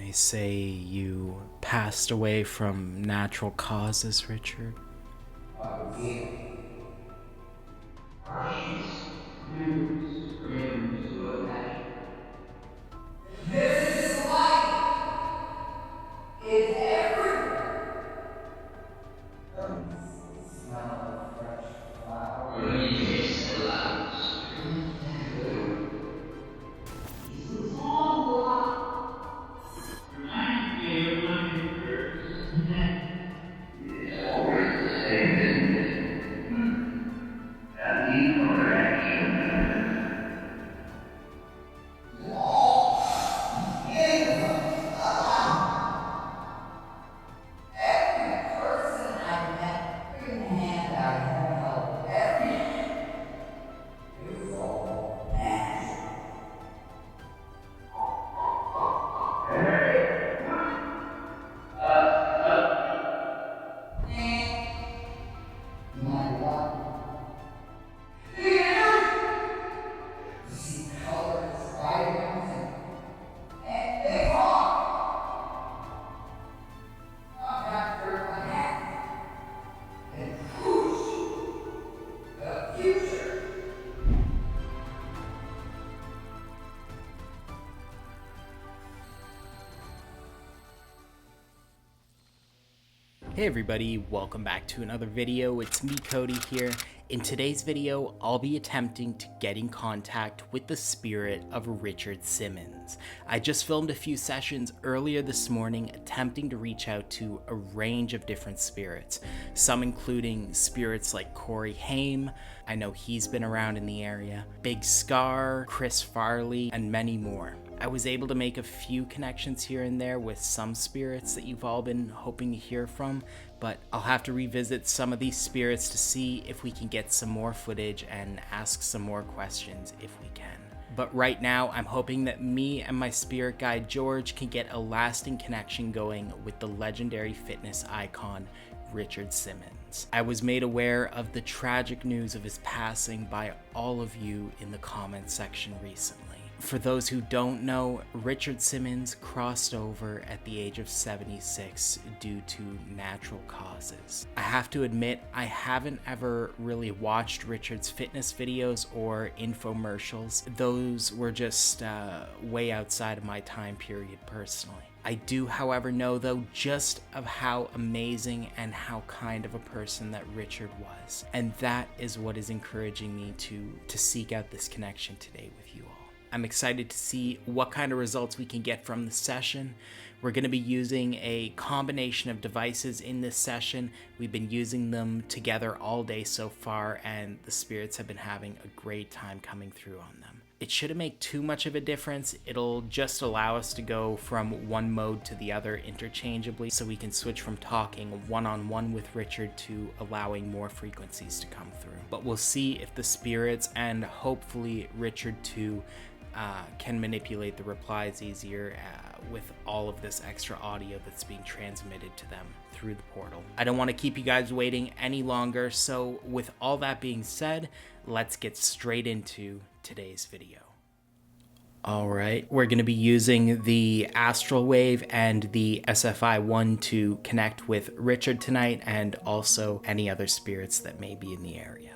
They say you passed away from natural causes, Richard. Martians, humans, screams to attention. This is life! It's everywhere! Smell of fresh flowers. Release the lamps. It's a small block. Reminds me of my neighbors. It's always the same, isn't it? A need for action. Hey everybody, welcome back to another video. It's me, Cody, here. In today's video, I'll be attempting to get in contact with the spirit of Richard Simmons. I just filmed a few sessions earlier this morning attempting to reach out to a range of different spirits, some including spirits like Corey Haim, I know he's been around in the area, Big Scar, Chris Farley, and many more. I was able to make a few connections here and there with some spirits that you've all been hoping to hear from, but I'll have to revisit some of these spirits to see if we can get some more footage and ask some more questions if we can. But right now, I'm hoping that me and my spirit guide George can get a lasting connection going with the legendary fitness icon, Richard Simmons. I was made aware of the tragic news of his passing by all of you in the comment section recently. For those who don't know, Richard Simmons crossed over at the age of 76 due to natural causes. I have to admit, I haven't ever really watched Richard's fitness videos or infomercials. Those were just way outside of my time period personally. I do, however, know though just of how amazing and how kind of a person that Richard was. And that is what is encouraging me to seek out this connection today with you all. I'm excited to see what kind of results we can get from the session. We're going to be using a combination of devices in this session. We've been using them together all day so far, and the spirits have been having a great time coming through on them. It shouldn't make too much of a difference. It'll just allow us to go from one mode to the other interchangeably, so we can switch from talking one-on-one with Richard to allowing more frequencies to come through. But we'll see if the spirits and hopefully Richard too can manipulate the replies easier with all of this extra audio that's being transmitted to them through the portal. I don't want to keep you guys waiting any longer, so with all that being said, let's get straight into today's video. Alright, we're going to be using the Astral Wave and the SFI-1 to connect with Richard tonight, and also any other spirits that may be in the area.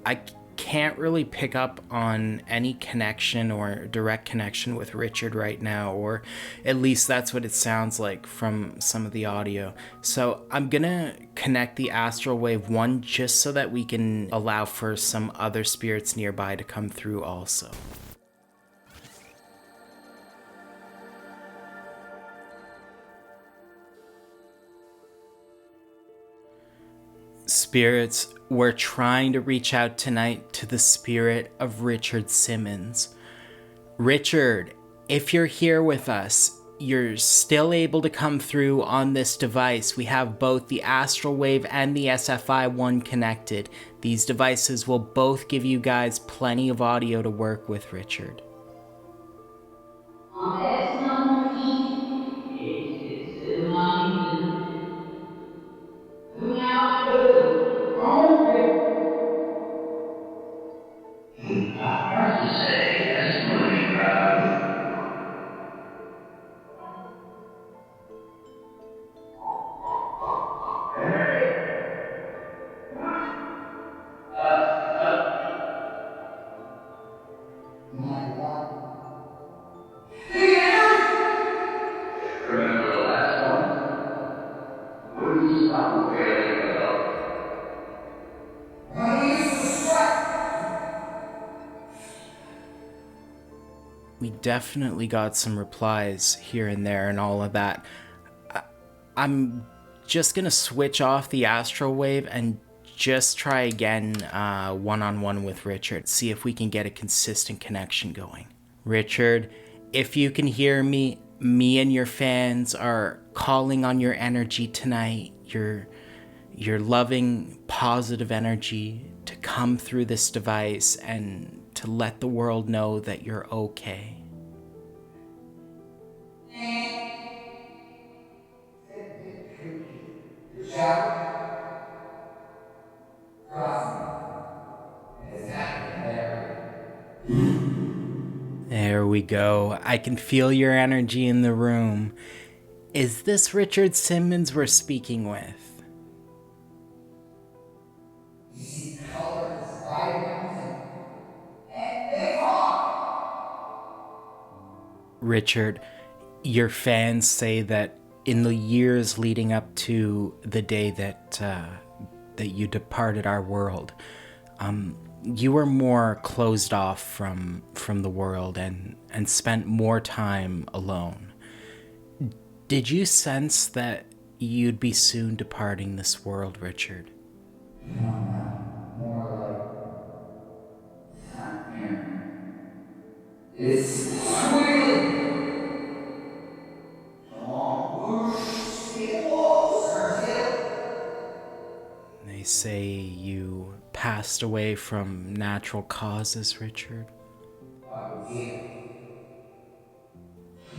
I can't really pick up on any connection or direct connection with Richard right now, or at least that's what it sounds like from some of the audio. So I'm gonna connect the Astral Wave 1 just so that we can allow for some other spirits nearby to come through also. Spirits, we're trying to reach out tonight to the spirit of Richard Simmons. Richard, If you're here with us, you're still able to come through on this device. We have both the Astral Wave and the SFI-1 connected. These devices will both give you guys plenty of audio to work with, Richard. That's not easy. It's not easy. Who now could? Hard to say. That's much crowd. Remember the last one? Wouldn't stop wailing about. We definitely got some replies here and there and all of that. I'm just gonna switch off the Astral Wave and just try again one-on-one with Richard. See if we can get a consistent connection going. Richard, if you can hear me and your fans are calling on your energy tonight, your loving, positive energy to come through this device and to let the world know that you're okay. There we go. I can feel your energy in the room. Is this Richard Simmons we're speaking with? You see colors, vibrant, and they talk. Richard, your fans say that in the years leading up to the day that you departed our world, you were more closed off from the world and spent more time alone. Did you sense that you'd be soon departing this world, Richard? No, more like nightmare. It's swiggling. Long whoosh, steel walls are still. They say you passed away from natural causes, Richard. I was here.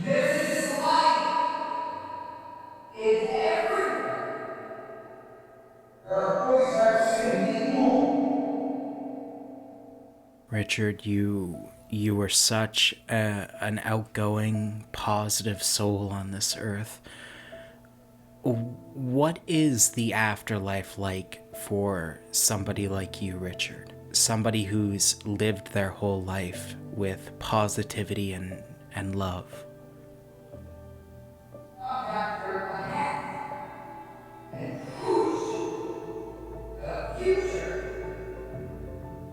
This is life. It's everywhere. Her voice starts singing more. Richard, you were such an outgoing, positive soul on this earth. What is the afterlife like for somebody like you, Richard? Somebody who's lived their whole life with positivity and love. I'm after my hat. And whoosh. The future.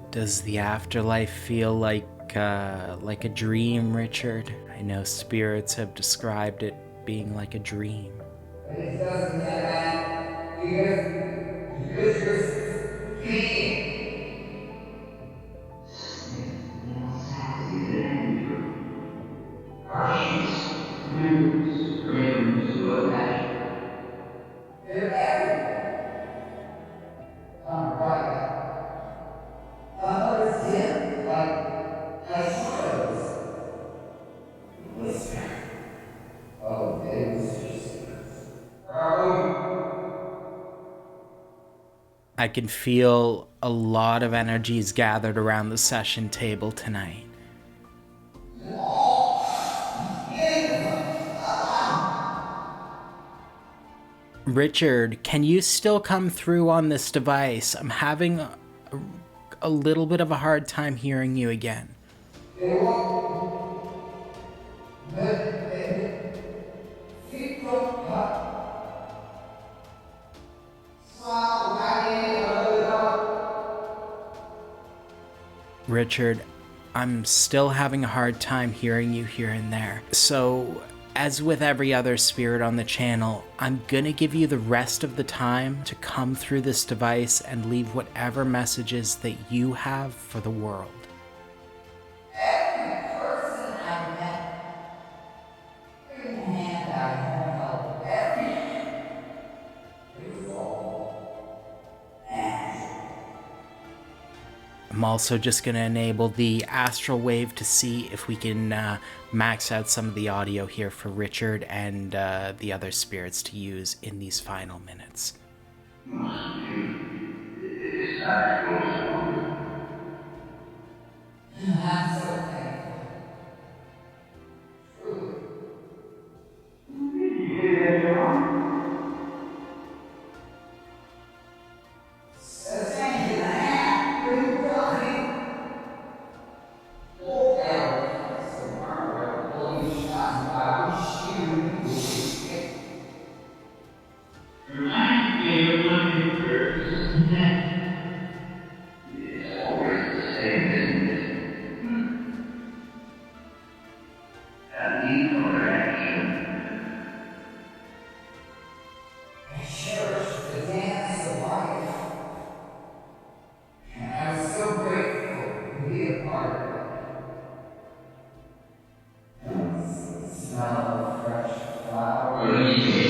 Does the afterlife feel like a dream, Richard? I know spirits have described it being like a dream. But it doesn't matter because you're speaking. Martians, members, rings to attach. They're everywhere. I'm right. Others dim, like shadows. Whisper. Oh, they whisper secrets. I can feel a lot of energies gathered around the session table tonight. Richard, can you still come through on this device? I'm having a little bit of a hard time hearing you again. They walk. Feet don't cut. Richard, I'm still having a hard time hearing you here and there. So, as with every other spirit on the channel, I'm gonna give you the rest of the time to come through this device and leave whatever messages that you have for the world. Every person I met I'm also just going to enable the astral wave to see if we can max out some of the audio here for Richard and the other spirits to use in these final minutes. It's time to go somewhere. I'm so thankful. Truly. Did you say that, John? So thank you, man. What are you talking? Oh, hell. So Margaret, well, you shot me. I wish you would. Reminds me of Monday first. It's always the same, isn't it? A need for action. I cherish the dance of life. And I'm so grateful to be a part of it. And the smell of fresh flowers.